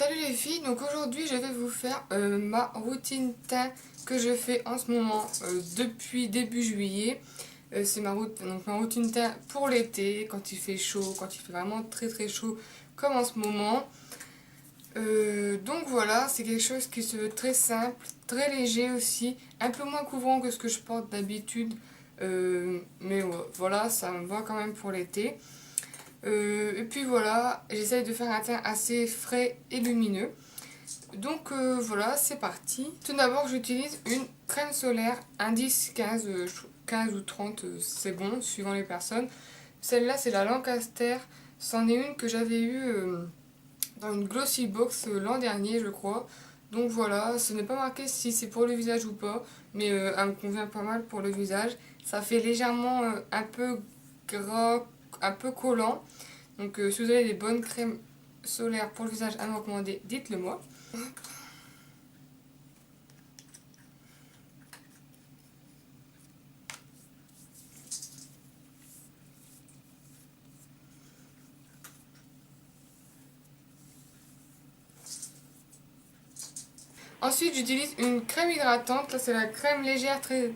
Salut les filles, donc aujourd'hui je vais vous faire ma routine teint que je fais en ce moment depuis début juillet. C'est ma routine teint pour l'été, quand il fait chaud, quand il fait vraiment très chaud comme en ce moment. Donc voilà, c'est quelque chose qui se veut très simple, très léger aussi, un peu moins couvrant que ce que je porte d'habitude. Mais voilà, ça me va quand même pour l'été. Et puis voilà, j'essaye de faire un teint assez frais et lumineux. Donc voilà, c'est parti. Tout d'abord, j'utilise une crème solaire indice 15, 15 ou 30, c'est bon, suivant les personnes. Celle-là, c'est la Lancaster. C'en est une que j'avais eue dans une Glossy Box l'an dernier, je crois. Donc voilà, ce n'est pas marqué si c'est pour le visage ou pas, mais elle me convient pas mal pour le visage. Ça fait légèrement un peu gras, un peu collant. Donc si vous avez des bonnes crèmes solaires pour le visage à me recommander, dites-le moi. Ensuite, j'utilise une crème hydratante. Là, c'est la crème légère très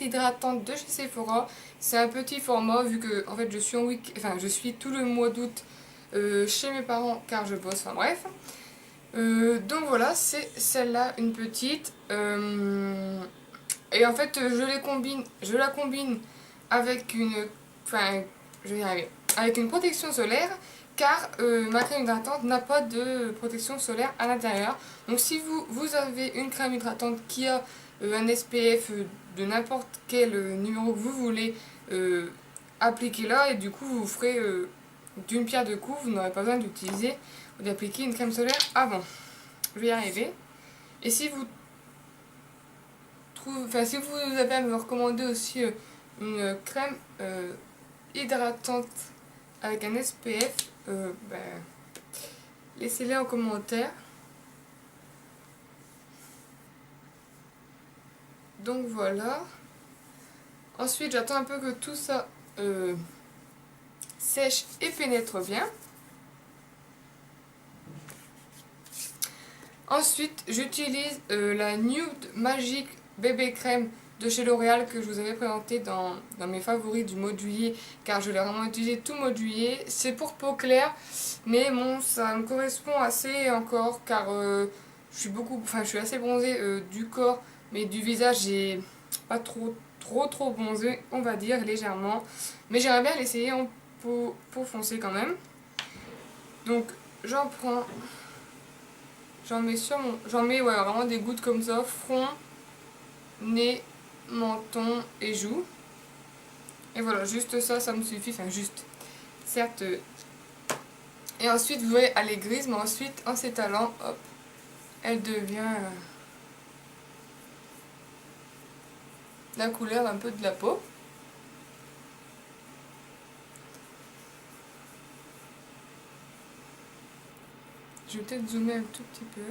hydratante de chez Sephora. C'est un petit format vu que en fait, je suis tout le mois d'août chez mes parents car je bosse. Enfin bref. Donc voilà, c'est celle-là, une petite. Et en fait, je la combine avec enfin, je vais y arriver, avec une protection solaire, car ma crème hydratante n'a pas de protection solaire à l'intérieur. Donc si vous avez une crème hydratante qui a un SPF de n'importe quel numéro que vous voulez, appliquez là et du coup vous ferez d'une pierre deux coups, vous n'aurez pas besoin d'utiliser ou d'appliquer une crème solaire avant. Je vais y arriver. Et si vous si vous avez à me recommander aussi une crème hydratante avec un SPF, laissez-les en commentaire. Donc voilà. Ensuite, j'attends un peu que tout ça sèche et pénètre bien. Ensuite, j'utilise la Nude Magic Bébé Crème de chez L'Oréal que je vous avais présenté dans mes favoris du mois de juillet, car je l'ai vraiment utilisé tout le mois de juillet. C'est pour peau claire, mais bon, ça me correspond assez encore, car je suis assez bronzée du corps, mais du visage, j'ai pas trop bronzé, on va dire, légèrement. Mais j'aimerais bien l'essayer en peau foncée quand même. Donc, j'en prends. J'en mets ouais, vraiment des gouttes comme ça, front, nez, menton et joues. Et voilà, juste ça, ça me suffit, enfin juste, certes. Et ensuite, vous voyez, elle est grise, mais ensuite, en s'étalant, hop, elle devient la couleur un peu de la peau. Je vais peut-être zoomer un tout petit peu.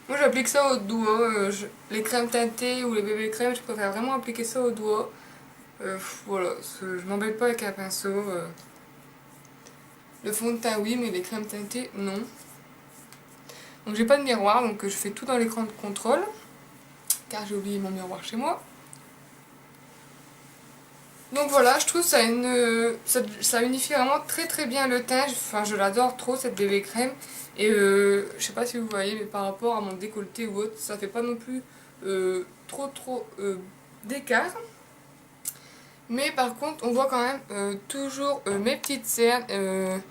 Moi j'applique ça au doigt, les crèmes teintées ou les bébés crèmes, je préfère vraiment appliquer ça au doigt. Voilà, je m'embête pas avec un pinceau. Le fond de teint oui, mais les crèmes teintées non. Donc j'ai pas de miroir, donc je fais tout dans l'écran de contrôle, car j'ai oublié mon miroir chez moi. Donc voilà, je trouve ça unifie vraiment très bien le teint. Enfin, je l'adore trop cette bébé crème. Et je sais pas si vous voyez, mais par rapport à mon décolleté ou autre, ça fait pas non plus trop d'écart. Mais par contre, on voit quand même toujours mes petites cernes.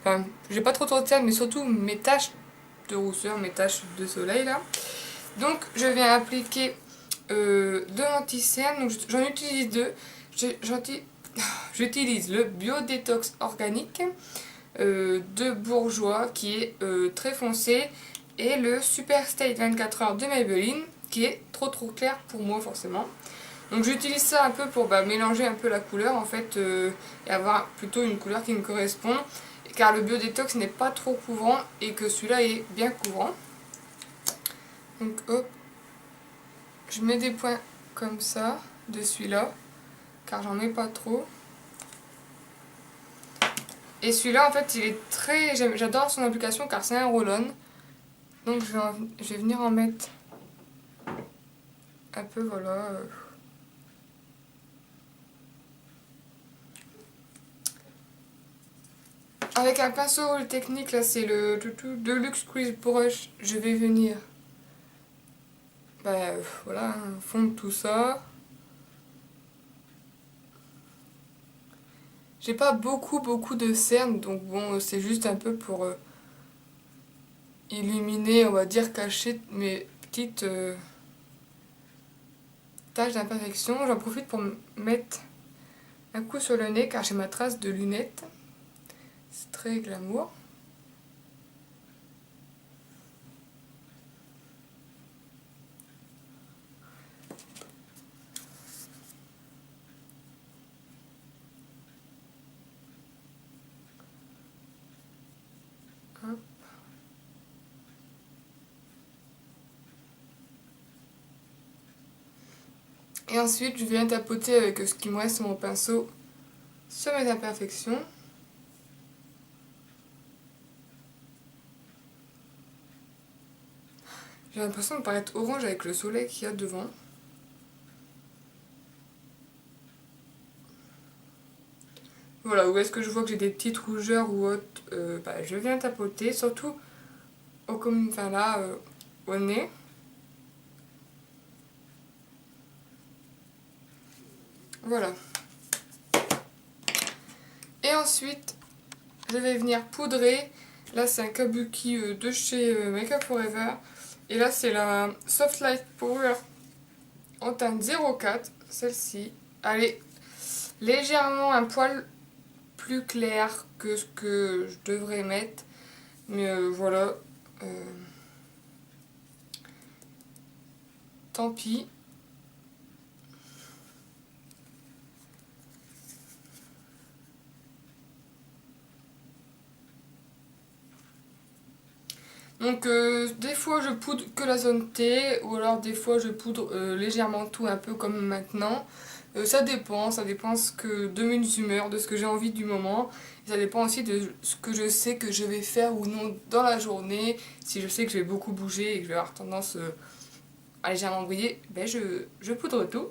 Enfin, j'ai pas trop de cernes, mais surtout mes taches de rousseur, mes taches de soleil là. Donc je viens appliquer de l'anti-cerne. Donc j'en utilise deux. J'utilise le Bio Détox Organique de Bourjois qui est très foncé et le Super Stay 24 heures de Maybelline qui est trop clair pour moi forcément. Donc j'utilise ça un peu pour mélanger un peu la couleur en fait et avoir plutôt une couleur qui me correspond, car le Bio Détox n'est pas trop couvrant et que celui-là est bien couvrant. Donc hop, je mets des points comme ça, de celui-là, car j'en mets pas trop. Et celui-là, en fait, il est très... J'adore son application car c'est un roll-on. Donc je vais venir en mettre un peu, voilà. Avec un pinceau technique, là c'est le Deluxe Crease Brush, je vais venir voilà, fondre tout ça. J'ai pas beaucoup de cernes, donc bon, c'est juste un peu pour illuminer, on va dire, cacher mes petites taches d'imperfection. J'en profite pour mettre un coup sur le nez car j'ai ma trace de lunettes. C'est très glamour. Hop. Et ensuite, je viens tapoter avec ce qui me reste sur mon pinceau sur mes imperfections. J'ai l'impression de paraître orange avec le soleil qu'il y a devant. Voilà, où est-ce que je vois que j'ai des petites rougeurs ou autres, je viens tapoter, surtout au nez. Voilà. Et ensuite, je vais venir poudrer. Là, c'est un kabuki de chez Makeup Forever. Et là, c'est la Soft Light Power en teinte 04. Celle-ci, elle est légèrement un poil plus clair que ce que je devrais mettre. Mais voilà. Tant pis. Donc des fois je poudre que la zone T ou alors des fois je poudre légèrement tout un peu comme maintenant. Ça dépend de mes humeurs, de ce que j'ai envie du moment. Et ça dépend aussi de ce que je sais que je vais faire ou non dans la journée. Si je sais que je vais beaucoup bouger et que je vais avoir tendance à légèrement briller, je poudre tout.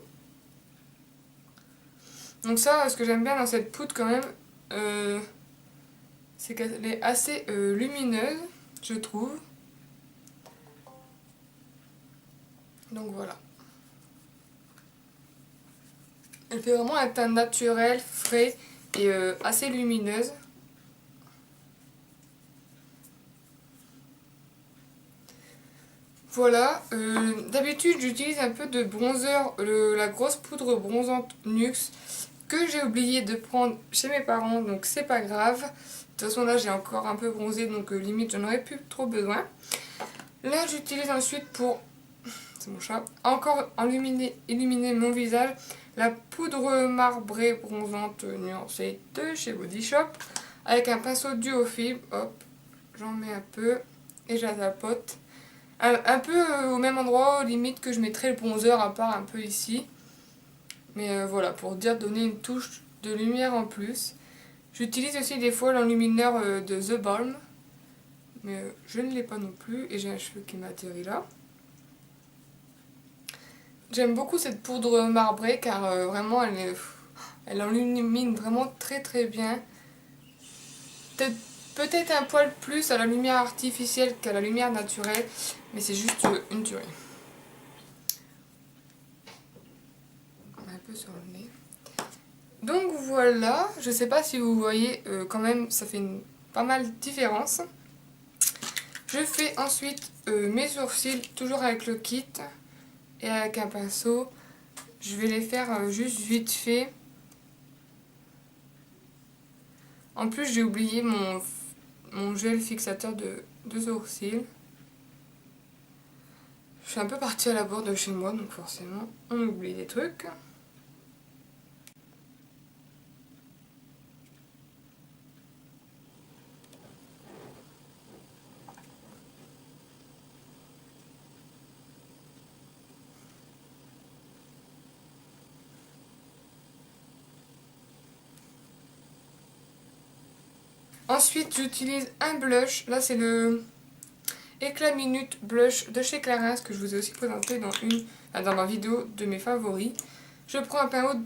Donc ça, ce que j'aime bien dans cette poudre quand même, c'est qu'elle est assez lumineuse, je trouve. Donc voilà. Elle fait vraiment un teint naturel, frais et assez lumineuse. Voilà, d'habitude j'utilise un peu de bronzer, la grosse poudre bronzante NYX que j'ai oublié de prendre chez mes parents, donc c'est pas grave. De toute façon là j'ai encore un peu bronzé, donc limite j'en aurais plus trop besoin. Là j'utilise ensuite pour, c'est mon chat, encore illuminer mon visage, la poudre marbrée bronzante nuancée de chez Body Shop avec un pinceau duo fibre. Hop, j'en mets un peu et je la tapote. Un peu au même endroit, limite que je mettrais le bronzer, à part un peu ici. Mais voilà, pour dire donner une touche de lumière en plus. J'utilise aussi des fois l'enlumineur de The Balm. Mais je ne l'ai pas non plus et j'ai un cheveu qui m'atterrit là. J'aime beaucoup cette poudre marbrée car vraiment elle enlumine vraiment très bien. Peut-être un poil plus à la lumière artificielle qu'à la lumière naturelle, mais c'est juste une tuerie. Un peu sur le nez. Donc voilà, je sais pas si vous voyez, quand même ça fait pas mal de différence. Je fais ensuite mes sourcils, toujours avec le kit et avec un pinceau. Je vais les faire juste vite fait. En plus j'ai oublié mon gel fixateur de sourcils. Je suis un peu partie à la bourre de chez moi, donc forcément on oublie des trucs. Ensuite, j'utilise un blush. Là, c'est le Éclat Minute Blush de chez Clarins que je vous ai aussi présenté dans ma vidéo de mes favoris. Je prends un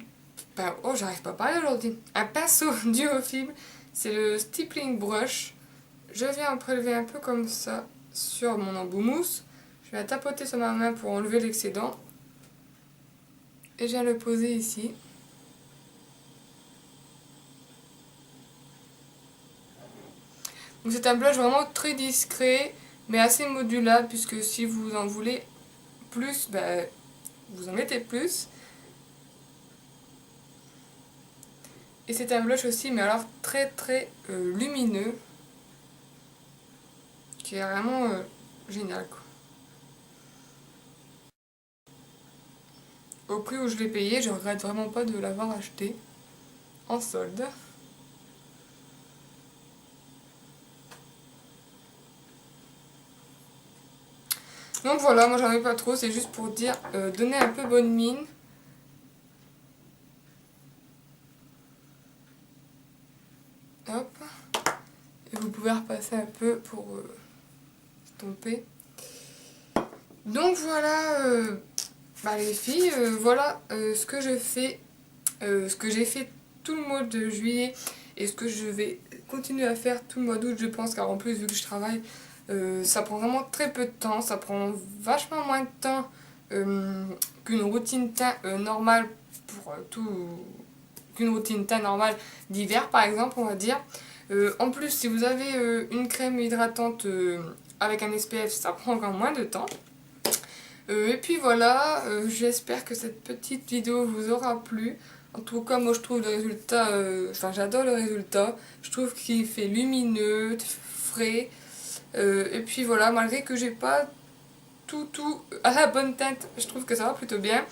oh, j'arrive pas à parler aujourd'hui. Un pinceau Duofilm. C'est le Stippling Brush. Je viens en prélever un peu comme ça sur mon embout mousse. Je viens tapoter sur ma main pour enlever l'excédent. Et je viens le poser ici. Donc c'est un blush vraiment très discret, mais assez modulable, puisque si vous en voulez plus, vous en mettez plus. Et c'est un blush aussi, mais alors très très lumineux, qui est vraiment génial, quoi. Au prix où je l'ai payé, je regrette vraiment pas de l'avoir acheté en solde. Donc voilà, moi j'en ai pas trop, c'est juste pour dire, donner un peu bonne mine. Hop. Et vous pouvez repasser un peu pour estomper. Donc voilà, les filles, voilà ce que je fais, ce que j'ai fait tout le mois de juillet et ce que je vais continuer à faire tout le mois d'août, je pense, car en plus vu que je travaille, ça prend vraiment très peu de temps, ça prend vachement moins de temps qu'une routine teint normale pour qu'une routine teint normale d'hiver par exemple, on va dire. En plus, si vous avez une crème hydratante avec un SPF, ça prend encore moins de temps. Et puis voilà, j'espère que cette petite vidéo vous aura plu. En tout cas, moi je trouve le résultat, j'adore le résultat. Je trouve qu'il fait lumineux, frais. Et puis voilà, malgré que j'ai pas tout à la bonne teinte, je trouve que ça va plutôt bien.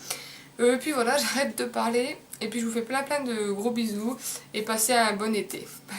Et puis voilà, j'arrête de parler. Et puis je vous fais plein de gros bisous. Et passez un bon été. Bye.